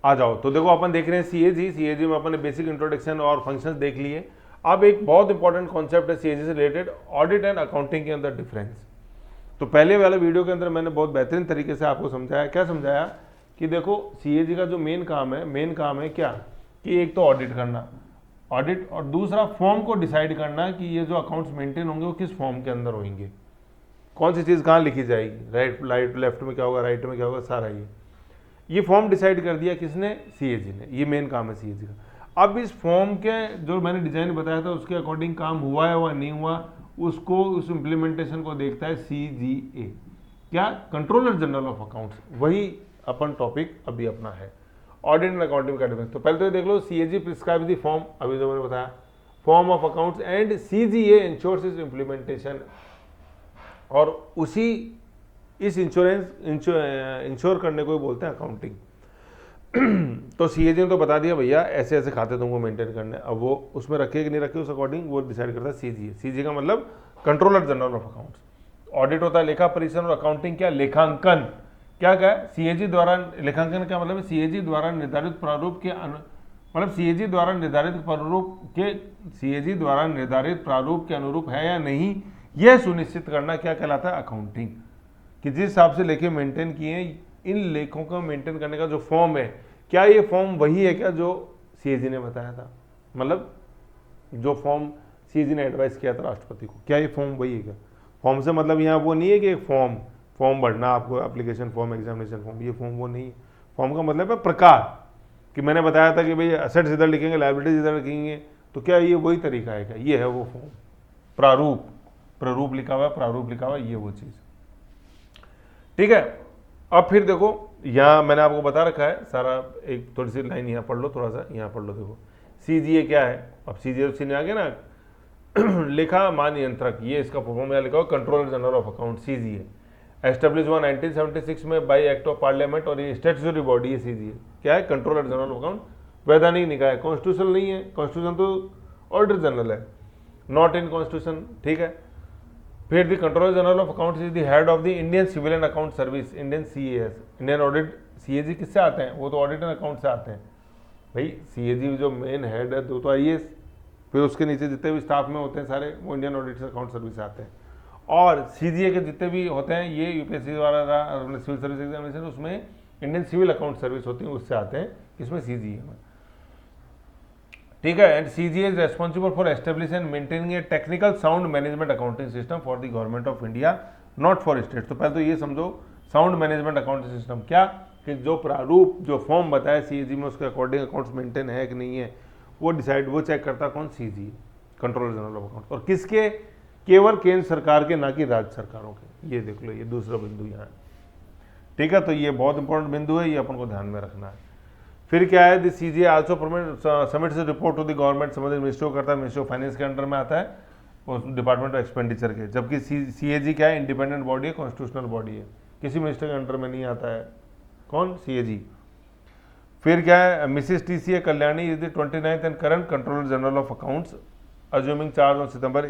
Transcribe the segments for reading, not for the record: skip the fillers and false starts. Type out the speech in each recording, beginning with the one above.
आ जाओ। तो देखो अपन देख रहे हैं सीएजी में अपन ने बेसिक इंट्रोडक्शन और फंक्शंस देख लिए। अब एक बहुत इंपॉर्टेंट कॉन्सेप्ट है सीएजी से रिलेटेड, ऑडिट एंड अकाउंटिंग के अंदर डिफरेंस। तो पहले वाले वीडियो के अंदर मैंने बहुत बेहतरीन तरीके से आपको समझाया। क्या समझाया कि देखो सीएजी का जो मेन काम है क्या, कि एक तो ऑडिट करना, ऑडिट, और दूसरा फॉर्म को डिसाइड करना कि ये जो अकाउंट्स मेंटेन होंगे वो किस फॉर्म के अंदर होंगे, कौन सी चीज़ कहाँ लिखी जाएगी, राइट लेफ्ट में क्या होगा, राइट में क्या होगा, सारा ये फॉर्म डिसाइड कर दिया किसने, सीएजी ने। ये मेन काम है सीएजी का। अब इस फॉर्म के जो मैंने डिजाइन बताया था उसके अकॉर्डिंग काम हुआ है या नहीं हुआ, उसको, उस इम्प्लीमेंटेशन को देखता है सीजीए, क्या, कंट्रोलर जनरल ऑफ अकाउंट्स। वही अपन टॉपिक अभी अपना है, ऑडिट एंड अकाउंटिंग का डिफरेंस। तो पहले तो ये देख लो, सीएजी प्रिस्क्राइब द फॉर्म, अभी जो मैंने बताया, form of accounts, and CGA insures is implementation. और उसी इस इंश्योर करने को ही बोलते हैं अकाउंटिंग। तो सीएजी ने तो बता दिया भैया ऐसे ऐसे खाते तुमको मेंटेन करने, अब वो उसमें रखे कि नहीं रखे उस अकॉर्डिंग वो डिसाइड करता है सीजीए। सीजीए का मतलब controller general of accounts. Audit होता है लेखा परीक्षण, और अकाउंटिंग क्या, लेखांकन। क्या है, सीएजी द्वारा लेखांकन का मतलब सीएजी द्वारा निर्धारित प्रारूप के मतलब सीएजी द्वारा निर्धारित प्रारूप के अनुरूप है या नहीं, यह सुनिश्चित करना क्या कहलाता है, अकाउंटिंग। कि जिस हिसाब से लेखे मेंटेन किए हैं, इन लेखों को मेंटेन करने का जो फॉर्म है, क्या ये फॉर्म वही है क्या जो सीएजी ने बताया था, मतलब जो फॉर्म सीएजी ने एडवाइस किया था राष्ट्रपति को, क्या ये फॉर्म वही है क्या। फॉर्म से मतलब यहाँ वो नहीं है कि एक फॉर्म भरना आपको, एप्लीकेशन फॉर्म, एग्जामिनेशन फॉर्म, ये फॉर्म वो नहीं है। फॉर्म का मतलब है प्रकार, कि मैंने बताया था कि भाई असेट्स इधर लिखेंगे, लायबिलिटीज इधर लिखेंगे, तो क्या ये वही तरीका है क्या, ये है वो फॉर्म। प्रारूप लिखा हुआ है, ये वो चीज़, ठीक है। अब फिर देखो यहाँ मैंने आपको बता रखा है सारा, एक थोड़ी सी लाइन यहाँ पढ़ लो, थोड़ा सा यहाँ पढ़ लो। देखो सीजीए क्या है, अब सीजीए सीने आ गया ना, लेखा महानियंत्रक, ये इसका फॉर्म यहाँ लिखा हो, controller general of account, CGA. Establish हुआ 1976 में बाई एक्ट ऑफ पार्लियामेंट, और ये स्टैट्यूटरी बॉडी है सीजीए। क्या है, कंट्रोलर जनरल ऑफ अकाउंट, वैधानिक निकाय, कॉन्स्टिट्यूशन नहीं है, कॉन्स्टिट्यूशन तो ऑर्डर जनरल है, नॉट इन कॉन्स्टिट्यूशन, ठीक है। फिर the controller general of accounts is the head of the Indian civil and account service, Indian CAS. Indian audit, CAG किससे आते हैं, वो तो ऑडिट एंड अकाउंट से आते हैं भाई। सीएजी जो मेन हेड है वो तो आईएएस, फिर उसके नीचे जितने भी स्टाफ में होते हैं सारे, वो इंडियन ऑडिट अकाउंट सर्विस से आते हैं। और सीजीए के जितने भी होते हैं, ये यूपीएससी द्वारा सिविल सर्विस एग्जामिनेशन, उसमें इंडियन सिविल अकाउंट सर्विस होती है, उससे आते हैं, इसमें सीजीए में, ठीक है। And CGA is responsible for establish and maintaining A technical sound management accounting system for the government of India, not for state. तो पहले तो ये समझो, साउंड मैनेजमेंट अकाउंटिंग सिस्टम क्या, कि जो प्रारूप, जो फॉर्म बताया सीएजी में, उसके अकॉर्डिंग अकाउंट्स मेंटेन है कि नहीं है, वो डिसाइड, वो चेक करता कौन, CG, controller general of account. और किसके, केवल केंद्र सरकार के, ना कि राज्य सरकारों के। ये देख लो, ये दूसरा बिंदु यहाँ है, ठीक है। तो ये बहुत इंपॉर्टेंट बिंदु है, ये अपन को ध्यान में रखना है। फिर क्या है, the CGA also submits report to the government, संबंधित मिनिस्ट्री को करता है, मिनिस्ट्री ऑफ फाइनेंस के अंडर में आता है, और डिपार्टमेंट ऑफ एक्सपेंडिचर के। जबकि सीएजी क्या है, इंडिपेंडेंट बॉडी है, कॉन्स्टिट्यूशनल बॉडी है, किसी मिनिस्टर के अंडर में नहीं आता है, कौन, सीएजी। फिर क्या है, Mrs TCA Kalyani is the 29th and current controller general of accounts, assuming charge on September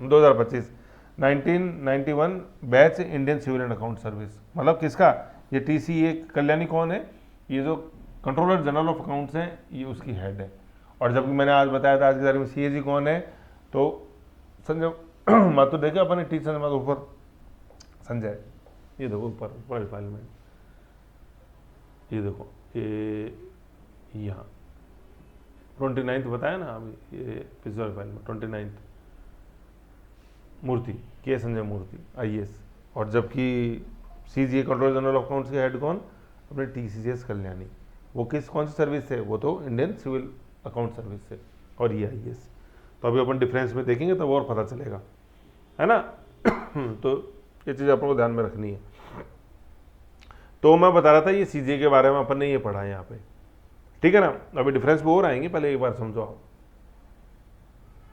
2025, 1991 batch, Indian civil and account service. मतलब किसका, ये टीसीए कल्याणी कौन है, ये जो कंट्रोलर जनरल ऑफ अकाउंट्स हैं, ये उसकी हेड है। और जबकि मैंने आज बताया था आज के तारीख में सीएजी कौन है, तो संजय माथुर, देखा अपने टी संजय माथुर ऊपर, संजय, ये देखो ऊपर फाइल में, ये देखो, ये यहाँ 29th बताया ना अभी, ये पिछले फाइल में 29th, मूर्ति, के संजय मूर्ति, आईएएस। और जबकि CGA controller general of accounts के हेड कौन, अपने टीसीएस कल्याणी, वो कौन सी सर्विस से, वो तो इंडियन सिविल अकाउंट सर्विस से, और ये आईएएस। तो अभी अपन डिफरेंस में देखेंगे तब और पता चलेगा, है ना। तो ये चीज़ अपन को ध्यान में रखनी है। तो मैं बता रहा था ये सीजीए के बारे में अपन ने ये पढ़ा है यहाँ पे, ठीक है ना। अभी डिफरेंस में और आएंगे, पहले एक बार समझो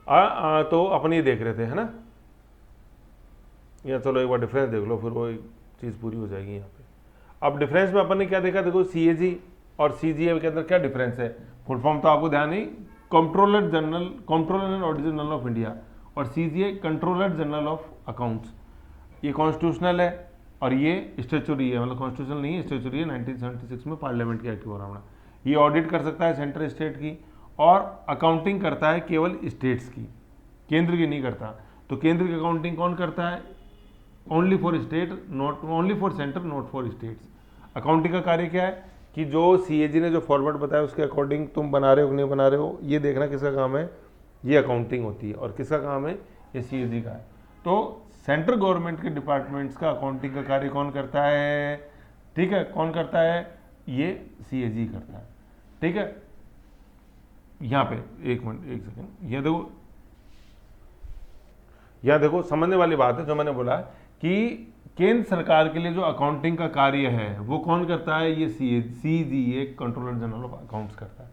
आप। तो अपन ये देख रहे थे, है ना, या चलो एक बार डिफरेंस देख लो, फिर वो चीज़ पूरी हो जाएगी यहाँ पे। अब डिफरेंस में अपन ने क्या देखा, देखो सीएजी और सीजीए के अंदर क्या डिफरेंस है। फुल फॉर्म तो आपको ध्यान नहीं, controller and auditor general of India, और CGA controller general of accounts. ये कॉन्स्टिट्यूशनल है, और ये स्टेचुरी है, मतलब कॉन्स्टिट्यूशनल नहीं है, स्टेचुरी है, 1976 में पार्लियामेंट के एक्ट बना। ये ऑडिट कर सकता है सेंटर स्टेट की, और अकाउंटिंग करता है केवल स्टेट्स की, केंद्र की नहीं करता। तो केंद्र की अकाउंटिंग कौन करता है? Only for state, not only for centre, not for states. Accounting का कार्य क्या है कि जो सीएजी ने जो फॉर्मेट बताया उसके अकॉर्डिंग तुम बना रहे हो कि नहीं बना रहे हो, ये देखना किसका काम है? ये अकाउंटिंग होती है। और किसका काम है? ये सीएजी का है। तो सेंट्रल गवर्नमेंट के डिपार्टमेंट्स का अकाउंटिंग का कार्य कौन करता है? ठीक है, कौन करता है? ये सीएजी करता है। ठीक है, यहाँ पे एक मिनट, एक सेकेंड, ये देखो, यहाँ देखो समझने वाली बात है जो मैंने बोला कि केंद्र सरकार के लिए जो अकाउंटिंग का कार्य है वो कौन करता है? ये CGA, controller general of accounts करता है।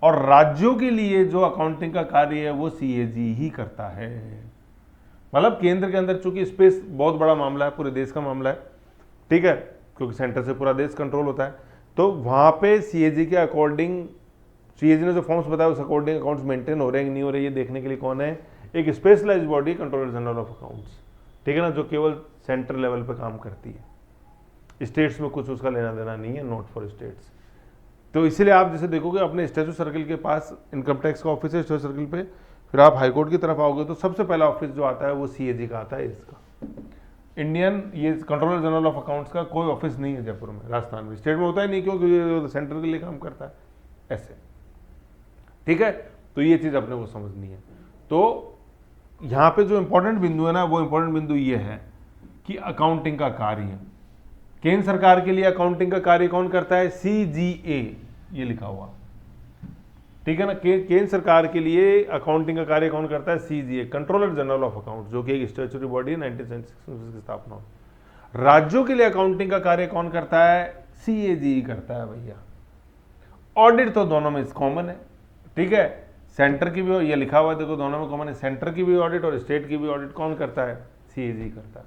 और राज्यों के लिए जो अकाउंटिंग का कार्य है वो सीएजी ही करता है। मतलब केंद्र के अंदर चूंकि स्पेस बहुत बड़ा मामला है, पूरे देश का मामला है, ठीक है, क्योंकि सेंटर से पूरा देश कंट्रोल होता है, तो वहां पे सीएजी के अकॉर्डिंग, सीएजी ने जो फॉर्म्स बताया उस अकॉर्डिंग अकाउंट्स मेंटेन हो रहे हैं कि नहीं हो रहे, ये देखने के लिए कौन है? एक specialised body, controller general of accounts, ठीक है ना, जो केवल सेंटर लेवल पे काम करती है। स्टेट्स में कुछ उसका लेना देना नहीं है, नॉट फॉर स्टेट्स। तो इसलिए आप जैसे देखोगे अपने स्टैचू सर्किल के पास इनकम टैक्स का ऑफिस है, स्टैचू सर्किल पे, फिर आप हाईकोर्ट की तरफ आओगे तो सबसे पहला ऑफिस जो आता है वो सीएजी का आता है। इसका इंडियन, ये कंट्रोलर जनरल ऑफ अकाउंट्स का कोई ऑफिस नहीं है जयपुर में, राजस्थान में, स्टेट में होता ही नहीं, क्योंकि ये सेंटर के लिए काम करता है ऐसे। ठीक है, तो ये चीज अपने को समझनी है। तो यहां पे जो इंपॉर्टेंट बिंदु है ना, वो इंपॉर्टेंट बिंदु ये है कि अकाउंटिंग का कार्य, केंद्र सरकार के लिए अकाउंटिंग का कार्य कौन करता है? सीजीए, ये लिखा हुआ, ठीक है ना। केंद्र सरकार के लिए अकाउंटिंग का कार्य कौन करता है? CGA, controller general of account, जो कि एक स्टैट्यूटरी बॉडी है, 1976 में उसकी स्थापना हुई। राज्यों के लिए अकाउंटिंग का कार्य कौन करता है? सीएजी करता है भैया। ऑडिट तो दोनों में कॉमन है, ठीक है, सेंटर की भी, ये लिखा हुआ है देखो, दोनों में कॉमन है, सेंटर की भी ऑडिट और स्टेट की भी ऑडिट कौन करता है? सीएजी करता है।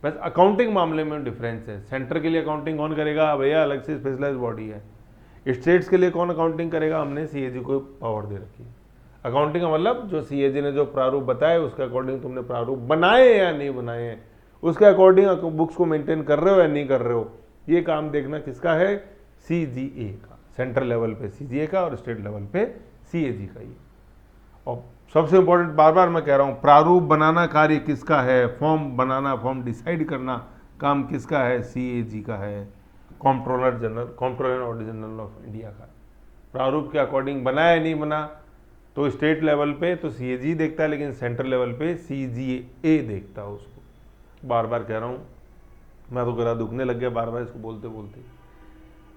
बस अकाउंटिंग मामले में डिफरेंस है, सेंटर के लिए अकाउंटिंग कौन करेगा? भैया अलग से स्पेशलाइज्ड बॉडी है। स्टेट्स के लिए कौन अकाउंटिंग करेगा? हमने सीएजी को पावर दे रखी है। अकाउंटिंग का मतलब जो सीएजी ने जो प्रारूप बताए उसके अकॉर्डिंग तुमने प्रारूप बनाए या नहीं बनाए हैं, उसके अकॉर्डिंग बुक्स को मेंटेन कर रहे हो या नहीं कर रहे हो, ये काम देखना किसका है? सीजीए का, सेंट्रल लेवल पे सीजीए का और स्टेट लेवल पे सीएजी का ही। और सबसे इंपॉर्टेंट, बार बार मैं कह रहा हूं, प्रारूप बनाना कार्य किसका है? फॉर्म बनाना, फॉर्म डिसाइड करना काम किसका है? सीएजी का है, controller general, controller and auditor general of India का। प्रारूप के अकॉर्डिंग बना या नहीं बना, तो स्टेट लेवल पे तो सीएजी देखता है, लेकिन सेंट्रल लेवल पे सीजीए देखता है उसको। बार बार कह रहा हूँ, मैं तो गला दुखने लग गया बार बार इसको बोलते बोलते,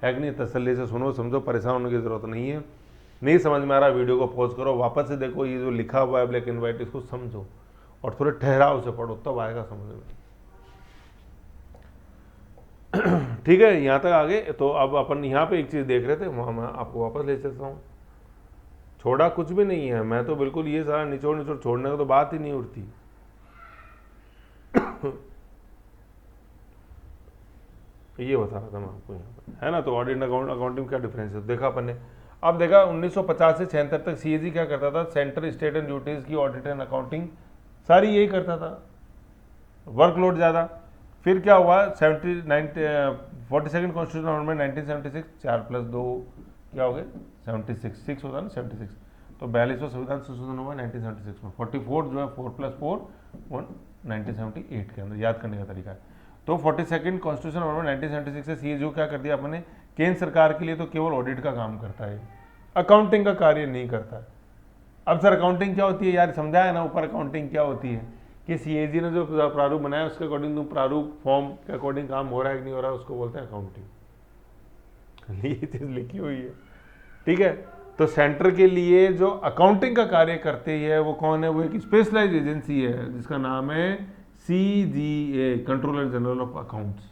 है कि नहीं? तसल्ली से सुनो, समझो, परेशान होने की जरूरत नहीं है। नहीं समझ में आ रहा, वीडियो को पॉज करो, वापस से देखो, ये जो लिखा हुआ है ब्लैक एंड व्हाइट, इसको समझो और थोड़े ठहराव से पढ़ो, तब आएगा समझ में। ठीक है, यहाँ तक आगे। तो अब अपन यहाँ पे एक चीज़ देख रहे थे, वहाँ मैं आपको वापस ले चलता हूँ। छोड़ा कुछ भी नहीं है, मैं तो बिल्कुल ये सारा निचोड़ निचोड़ छोड़ने का तो बात ही नहीं उठती। ये बता रहा था मैं आपको यहाँ पर, है ना। तो ऑडिट अकाउंटिंग क्या डिफरेंस है देखा अपन ने। अब देखा 1950 से 76 तक सीएजी क्या करता था? सेंटर स्टेट एंड ड्यूटीज की ऑडिट एंड अकाउंटिंग सारी यही करता था, वर्कलोड ज़्यादा। फिर क्या हुआ? 42nd कॉन्स्टिट्यूशन अमेंडमेंट 1976, 4+2 क्या हो गए? 76, 6 होता है ना, 76। तो 42वां संविधान संशोधन हुआ 1976 में। 44 जो है 4+4 1978 के अंदर, याद करने का तरीका है। तो 42nd कॉन्स्टिट्यूशन अमेंडमेंट 1976 से सीएजी क्या कर दिया अपने? केंद्र सरकार के लिए तो केवल ऑडिट का काम करता है, अकाउंटिंग का कार्य नहीं करता है। अब सर अकाउंटिंग क्या होती है यार? समझाया ना ऊपर, अकाउंटिंग क्या होती है कि सीएजी ने जो प्रारूप बनाया उसके अकॉर्डिंग तुम प्रारूप फॉर्म के अकॉर्डिंग काम हो रहा है कि नहीं हो रहा है, उसको बोलते हैं अकाउंटिंग। ये चीज लिखी हुई है, ठीक है। तो सेंटर के लिए जो अकाउंटिंग का कार्य करते है वो कौन है? वो एक स्पेशलाइज्ड एजेंसी है जिसका नाम है CGA, controller general of accounts.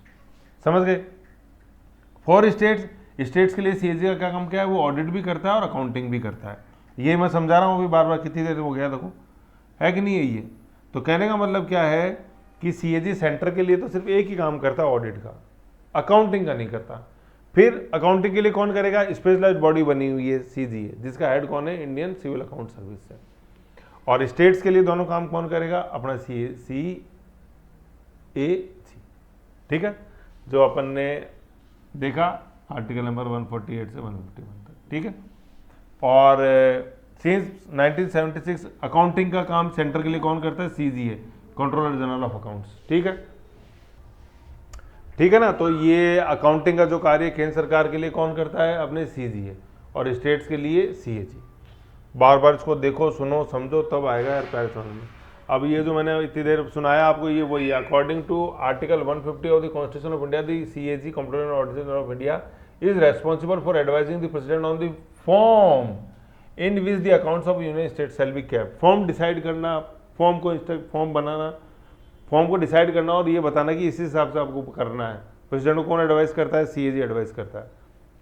समझ गए? फॉर स्टेट्स के लिए सीएजी का क्या काम क्या है? वो ऑडिट भी करता है और अकाउंटिंग भी करता है। ये मैं समझा रहा हूँ अभी बार बार, कितनी देर हो गया देखो, है कि नहीं है ये? तो कहने का मतलब क्या है कि सीएजी सेंटर के लिए तो सिर्फ एक ही काम करता है, ऑडिट का, अकाउंटिंग का नहीं करता। फिर अकाउंटिंग के लिए कौन करेगा? स्पेशलाइज्ड बॉडी बनी हुई है सीजीए, जिसका हेड कौन है? इंडियन सिविल अकाउंट सर्विस है। और स्टेट्स के लिए दोनों काम कौन करेगा? अपना सीएसी। ठीक है, जो अपन ने देखा आर्टिकल नंबर 148 से 151 तक, ठीक है। और सिंस 1976 अकाउंटिंग का काम सेंटर के लिए कौन करता है? CGA, controller general of accounts, ठीक है, ठीक है ना। तो ये अकाउंटिंग का जो कार्य केंद्र सरकार के लिए कौन करता है? अपने सीजीए, और स्टेट्स के लिए सीएजी। बार बार इसको देखो, सुनो, समझो, तब आएगा यार प्यारे समझ में। अब ये जो मैंने इतनी देर सुनाया आपको, ये वही है। According to article 150 of the constitution of India, the CAG comptroller auditor general of India is responsible for advising the president on the form in which the accounts of union state shall be kept. Form decide करना, form बनाना, form को decide करना और ये बताना कि इसी हिसाब से आपको करना है। प्रेसिडेंट को कौन एडवाइस करता है? सीएजी एडवाइस करता है,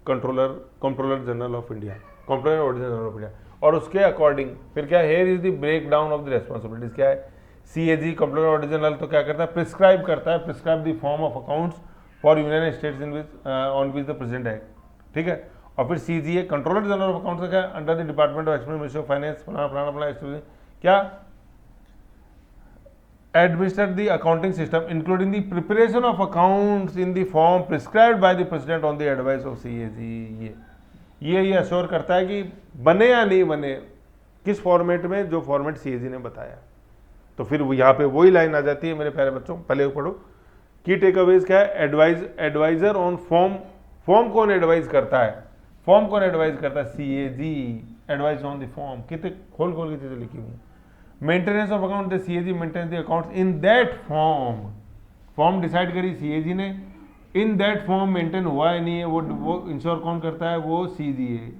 controller general of India, controller auditor general of India. और उसके अकॉर्डिंग फिर क्या, here is the breakdown of the responsibilities. क्या है? सीएजी कंट्रोलर ऑडिटर जनरल तो क्या करता है? प्रिस्क्राइब करता है, prescribe the form of accounts for union states in which on which the present act, ठीक है। और फिर CGA controller general of accounts का क्या, under the department of expense ministry of finance, फलाना क्या, administer the accounting system including the preparation of accounts in the form prescribed by the president on the advice of CAG। ये assure करता है कि बने या नहीं बने, किस फॉर्मेट में, जो फॉर्मेट सीएजी ने बताया। तो फिर यहाँ पे वही लाइन आ जाती है मेरे प्यारे बच्चों, पहले पढ़ो। की टेक अवेज क्या है? Adviser on form. फॉर्म कौन एडवाइज करता है? फॉर्म कौन एडवाइज करता है? CAG advise on the form. कितने खोल खोल की चीजें लिखी हुई। Maintenance of account, the CAG maintains the accounts in that form. Form decide करी सीएजी ने, इन दैट फॉर्म मेंटेन हुआ है नहीं है, वो इंश्योर कौन करता है? वो सीजीए,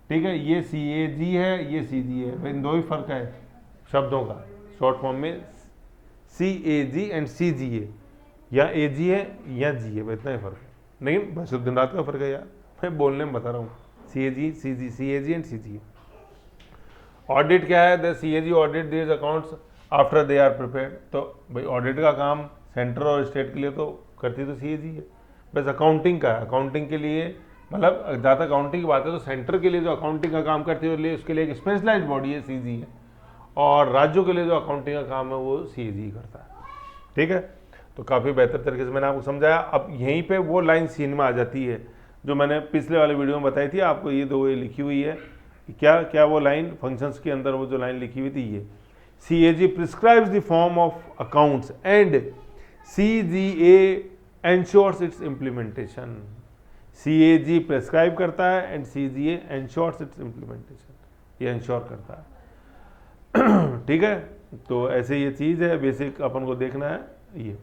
ठीक है। ये सीएजी है, ये सीजीए है, इन दो ही फर्क है शब्दों का। शॉर्ट फॉर्म में सीएजी एंड सीजीए, या एजी है या जी है, इतना ही फर्क है। लेकिन बस दिन रात का फर्क है यार, मैं बोलने में बता रहा हूँ। CAG, CAG and CGA. Audit क्या है? The CAG audit these accounts after they are prepared. तो भाई ऑडिट का काम सेंटर और स्टेट के लिए तो करती तो सीएजी है, बस अकाउंटिंग का, अकाउंटिंग के लिए मतलब ज़्यादा अकाउंटिंग की बात है तो सेंटर के लिए जो अकाउंटिंग का काम करती है उसके लिए एक स्पेशलाइज्ड बॉडी है सीजी है, और राज्यों के लिए जो अकाउंटिंग का काम है वो सीएजी करता है, ठीक है। तो काफ़ी बेहतर तरीके से मैंने आपको समझाया। अब यहीं पे वो लाइन सीन में आ जाती है जो मैंने पिछले वाले वीडियो में बताई थी आपको, ये दो ये लिखी हुई है। क्या क्या वो लाइन फंक्शंस के अंदर वो जो लाइन लिखी हुई थी, ये CAG prescribes the form of accounts and CGA ensures it's implementation. CAG prescribe करता है and CGA ensures it's implementation, ये एंश्योर करता है, ठीक है। तो ऐसे ये चीज़ है, बेसिक अपन को देखना है ये।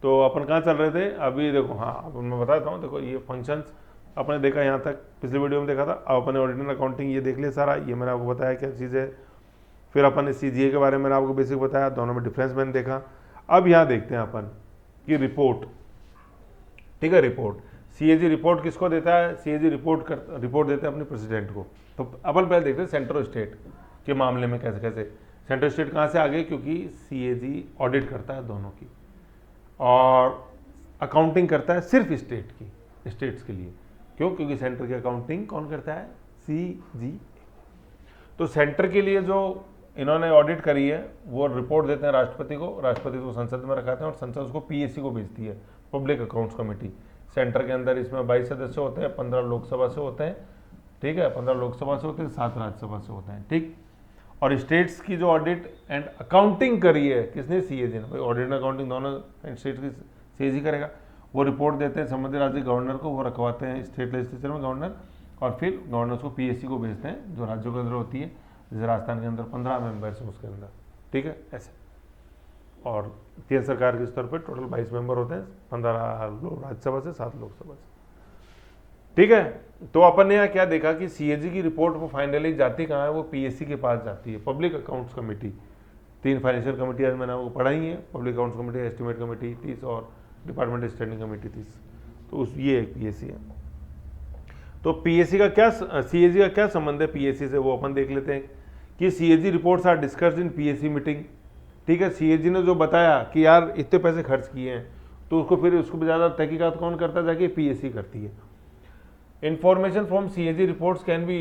तो अपन कहाँ चल रहे थे अभी? देखो, हाँ अब मैं बताता हूँ। देखो ये फंक्शंस आपने देखा यहाँ तक, पिछले वीडियो में देखा था। अब अपने ऑडिटर अकाउंटिंग ये देख लिया सारा, ये मैंने आपको बताया क्या चीज़ है। फिर अपन ने सीजीए के बारे में मैंने आपको बेसिक बताया, दोनों में डिफरेंस मैंने देखा। अब यहाँ देखते हैं अपन कि रिपोर्ट, ठीक है। रिपोर्ट, सीएजी रिपोर्ट किसको देता है? सीएजी रिपोर्ट देता है अपने प्रेसिडेंट को। तो अपन पहले देखते हैं सेंट्रल स्टेट के मामले में कैसे कैसे। सेंट्रल स्टेट कहाँ से आ गए? क्योंकि सीएजी ऑडिट करता है दोनों की, और अकाउंटिंग करता है सिर्फ स्टेट की, स्टेट्स के लिए। क्यों? क्योंकि सेंटर की अकाउंटिंग कौन करता है? सीजी। तो सेंटर के लिए जो इन्होंने ऑडिट करी है वो रिपोर्ट देते हैं राष्ट्रपति को, राष्ट्रपति को संसद में रखाते हैं और संसद उसको पीएससी को भेजती है, पब्लिक अकाउंट्स कमेटी। सेंटर के अंदर इसमें 22 सदस्य होते हैं, 15 लोकसभा से होते हैं, ठीक है। 15 लोकसभा से होते हैं, 7 राज्यसभा से होते हैं, ठीक। और स्टेट्स की जो ऑडिट एंड अकाउंटिंग करी है किसने? सीएजी ने। भाई ऑडिट एंड अकाउंटिंग दोनों स्टेट की सीएजी करेगा। वो रिपोर्ट देते हैं संबंधित राज्य गवर्नर को, वो रखवाते हैं स्टेट लेजिस्लेचर में गवर्नर, और फिर गवर्नर को पीएससी को भेजते हैं जो राज्यों के अंदर होती है। जैसे राजस्थान के अंदर 15 मेंबर्स हैं उसके अंदर, ठीक है, ऐसे। और केंद्र सरकार के स्तर पर टोटल 22 मेंबर होते हैं, 15 राज्यसभा से, 7 लोकसभा से, ठीक है। तो अपन ने यहाँ क्या देखा कि सीएजी की रिपोर्ट वो फाइनली जाती कहाँ है? वो पीएससी के पास जाती है, public accounts committee. 3 financial committee मैंने आपको पढ़ाई है, public accounts committee, estimate committee 30 और डिपार्टमेंट स्टैंडिंग कमेटी 30। तो उस ये एक पीएससी है। तो पीएससी का क्या, सीएजी का क्या संबंध है पीएससी से, वो अपन देख लेते हैं कि CAG reports are discussed in PSC meeting, ठीक है। सीएजी ने जो बताया कि यार इतने पैसे खर्च किए हैं, तो उसको फिर उसको ज़्यादा तहकीकात कौन करता है? जाके पीएससी करती है। Information from CAG reports can be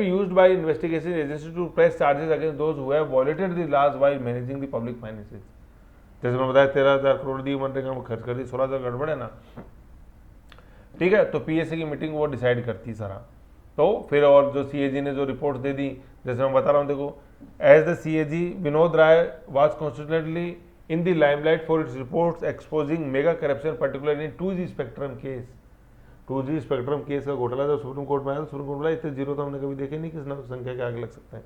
used by investigation agencies to press charges against those who have violated the laws while managing the public finances. जैसे मैं बताया 13,000 करोड़ दी, मनरेगा में खर्च कर दी, 16,000 गड़बड़ है ना, ठीक है। तो पीएससी की मीटिंग वो डिसाइड करती सारा। तो फिर और जो सीएजी ने जो रिपोर्ट दे दी, जैसे मैं बता रहा हूँ, देखो as the CAG Vinod Rai was constitutionally in the limelight for its reports exposing mega corruption particularly in 2G spectrum case. 2G spectrum case का घोटाला जब सुप्रीम कोर्ट में आया, सुप्रीम कोर्ट बोला इतने जीरो तो हमने कभी देखे नहीं, किस संख्या के आगे लग सकते हैं।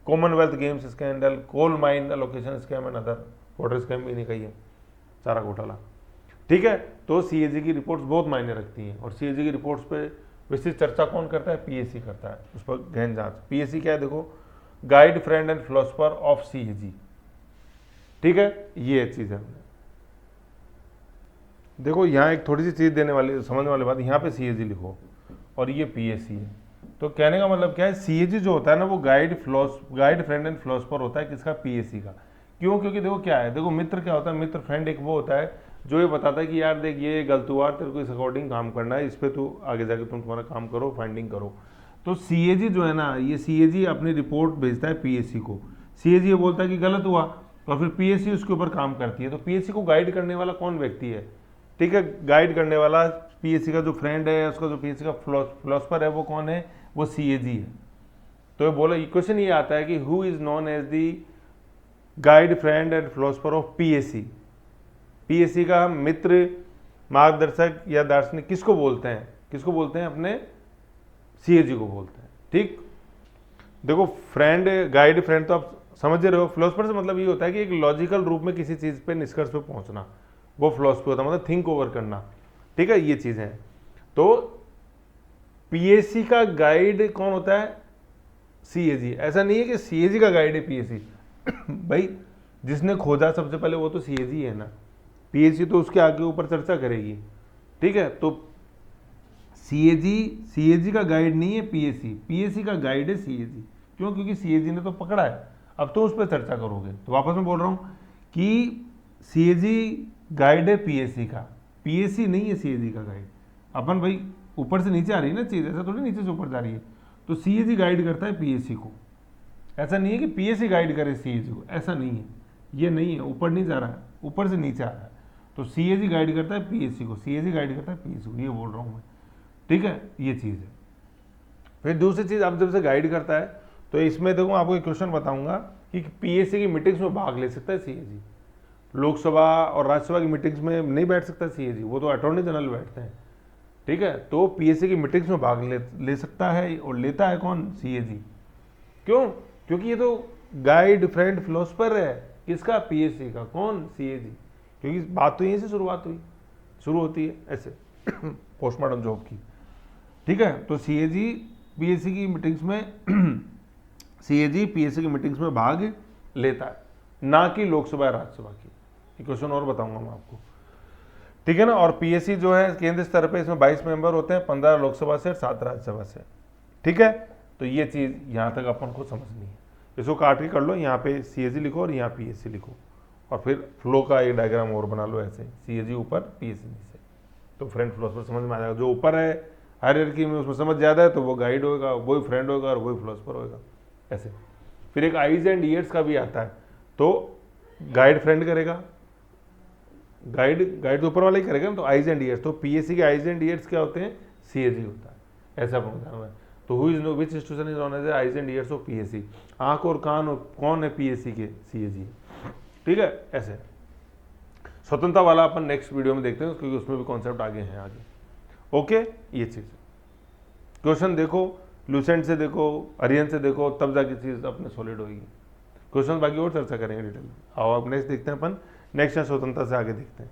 Commonwealth Games scandal, coal mine allocation scam and other water scam भी नहीं कही है, सारा घोटाला, ठीक है। तो सीएजी की रिपोर्ट्स बहुत मायने रखती हैं, और सीएजी की रिपोर्ट्स पे विस्तृत चर्चा कौन करता है? पीएससी करता है, उस पर गहन जांच। पीएससी क्या है? देखो guide, friend and philosopher of CAG, ठीक है, ये चीज है। देखो यहाँ एक थोड़ी सी चीज देने वाली, समझने वाली बात, यहाँ पे सीएजी लिखो और ये पीएससी है। तो कहने का मतलब क्या है? सीएजी जो होता है ना, वो गाइड, फ्रेंड एंड फिलोसफर होता है, किसका? पीएससी का। क्यों? क्योंकि देखो क्या है, देखो मित्र क्या होता है? मित्र, फ्रेंड एक वो होता है जो ये बताता है कि यार देख ये गलत हुआ, तेरे को इस अकॉर्डिंग काम करना है, इस पे तू आगे जाके तुम तुम्हारा काम करो, फाइंडिंग करो। तो सीएजी जो है ना, ये सीएजी अपनी रिपोर्ट भेजता है पीएससी को। सीएजी ये बोलता है कि गलत हुआ, और फिर पीएससी उसके ऊपर काम करती है। तो पीएससी को गाइड करने वाला कौन व्यक्ति है? ठीक है, गाइड करने वाला पीएससी का जो फ्रेंड है, उसका जो पीएससी का फिलोसफर है, वो कौन है? वो सीएजी है। तो ये बोला, क्वेश्चन ये आता है कि who is known as the guide, friend and philosopher of PSC. PSC का मित्र, मार्गदर्शक या दार्शनिक किसको बोलते हैं? किसको बोलते हैं? अपने सीएजी को बोलते हैं, ठीक। देखो फ्रेंड, गाइड, फ्रेंड तो आप समझ रहे हो। फिलोसफर से मतलब ये होता है कि एक लॉजिकल रूप में किसी चीज पे, निष्कर्ष पे पहुंचना, वो फिलोसफी होता है, मतलब थिंक ओवर करना, ठीक है, ये चीज है। तो पीएससी का गाइड कौन होता है? सीएजी। ऐसा नहीं है कि सीएजी का गाइड है पीएससी भाई जिसने खोजा सबसे पहले वो तो सीएजी है ना, पीएससी तो उसके आगे ऊपर चर्चा करेगी, ठीक है। तो सीएजी का गाइड नहीं है पीएससी का गाइड है सीएजी। क्यों? क्योंकि सीएजी ने तो पकड़ा है, अब तो उस पर चर्चा करोगे। तो वापस मैं बोल रहा हूं कि सीएजी गाइड है पीएससी का, पीएससी नहीं है सीएजी का गाइड। अपन भाई ऊपर से नीचे आ रही है ना चीज, ऐसा थोड़ी नीचे से ऊपर जा रही है। तो सीएजी गाइड करता है पीएससी को, ऐसा नहीं है कि पीएससी गाइड करे सीएजी को, ऐसा नहीं है, ये नहीं है, ऊपर नहीं जा रहा है, ऊपर से नीचे आ रहा है। तो सीएजी गाइड करता है पीएससी को, सीएजी गाइड करता है पीएससी को, ये बोल रहा हूँ मैं, ठीक है, ये चीज़ है। फिर दूसरी चीज़, अब जब से गाइड करता है तो इसमें देखो आपको एक क्वेश्चन बताऊंगा कि पीएससी की मीटिंग्स में भाग ले सकता है सीएजी? लोकसभा और राज्यसभा की मीटिंग्स में नहीं बैठ सकता सीएजी, वो तो अटॉर्नी जनरल बैठते हैं, ठीक है। तो पीएससी की मीटिंग्स में भाग ले सकता है, और लेता है कौन? सीएजी। क्यों? क्योंकि ये तो गाइड, फ्रेंड, फिलोसफर है, किसका? पीएससी का। कौन? सीएजी। क्योंकि बात तो यहीं से शुरू होती है ऐसे पोस्टमार्टम जॉब की, ठीक है। तो सीएजी पीएससी की मीटिंग्स में सीएजी पीएससी की मीटिंग्स में भाग लेता है, ना कि लोकसभा या राज्यसभा की। क्वेश्चन और बताऊंगा मैं आपको, ठीक है ना। और पीएससी जो है केंद्र स्तर पे, इसमें 22 मेंबर होते हैं, 15 लोकसभा से और 7 राज्यसभा से, ठीक है। तो ये चीज यहां तक अपन को समझनी है। इसको काट के कर लो, यहाँ पे सीएजी लिखो और यहाँ पीएससी लिखो, और फिर फ्लो का एक डायग्राम और बना लो ऐसे, सीएजी ऊपर, पीएससी नीचे। तो फ्रेंड फिलोसफर समझ में आ जाएगा। जो ऊपर है हायरार्की में, उसमें समझ ज़्यादा है तो वो गाइड होगा, वही फ्रेंड होगा और वही फिलोसफर होगा, ऐसे। फिर एक आइज एंड ईयर्स का भी आता है, तो गाइड फ्रेंड करेगा, गाइड तो ऊपर वाला ही करेगा ना, तो आइज एंड ईयर्स। तो पीएससी के आइज एंड ईयर्स क्या होते हैं? सीएजी होता है, ऐसा बताना है। तो who is no which institution is known as eyes and ears of PSC? आंख और कान कौन है पीएससी के? सीएजी, ठीक है, ऐसे। स्वतंत्रता वाला अपन नेक्स्ट वीडियो में देखते हैं, क्योंकि उसमें भी कॉन्सेप्ट आगे हैं आगे, ओके। ये चीज क्वेश्चन देखो, लूसेंट से देखो, अरियन से देखो, तब जाके चीज अपने सॉलिड होगी। क्वेश्चन बाकी और चर्चा करेंगे डिटेल में। आओ अब नेक्स्ट देखते हैं अपन, नेक्स्ट स्वतंत्रता से आगे देखते हैं।